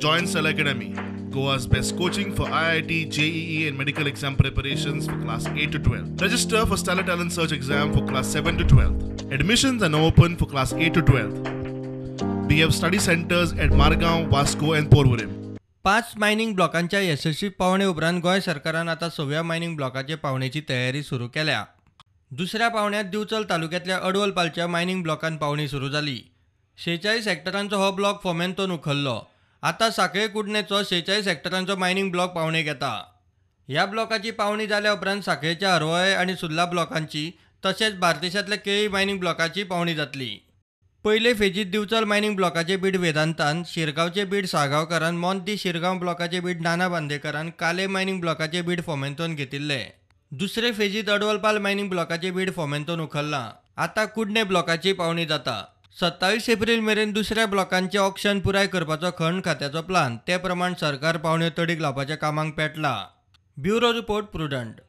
Join Cell Academy, Goa's best coaching for IIT, JEE and medical exam preparations for class 8 to 12. Register for Stellar Talent Search exam for class 7 to 12. Admissions are now open for class 8 to 12. We have study centers at Margaon, Vasco and Porvorim. 5 mining ब्लॉकांच्या यशस्वी पावणे उपरांत गोंय सरकारान आता 6व्या mining ब्लॉकाचे पावणेची तयारी सुरू केल्या. दुसऱ्या पावण्यात दिवचल तालुक्यातल्या अडवलपालच्या मायनिंग ब्लॉकांत पावणी सुरू जाली. 46 हेक्टरांचो हो ब्लॉक फोमेंतोन उखल्लो. आता साखळे कुडणेचो 46 हेक्टरांचो मायनिंग ब्लॉक पावणेक येता. ह्या ब्लॉकाची पावणी जाल्या उपरांत साखळेच्या हरवळे आनी सुर्ला ब्लॉकांची तशेंच बार्देशांतल्या केळी मायनिंग ब्लॉकाची पावणी जातली. पयले फेजीत दिवचल मायनिंग ब्लॉकाचे बीड वेदांतान, शिरगांवचे बीड साळगांवकारान, मोंती शिरगांव ब्लॉकाचे बीड नाना बांदेकरान, काले मायनिंग ब्लॉकाचे बीड फोमेंतोन घेतिल्ले. दुसरे फेजीत अडवलपाल मायनिंग ब्लॉकाचे बीड फोमेंतोन उखल्ला. आता कुडणे ब्लॉकाची पावणी जाता. 27 एप्रिल मेरेन दुसऱ्या ब्लॉकांचे ऑक्शन पुराय करपाचो खंड खात्याचो प्लान, ते प्रमाण सरकार पावण्यो तडीक लावपाच्या कामांक पेटला. Bureau report prudent.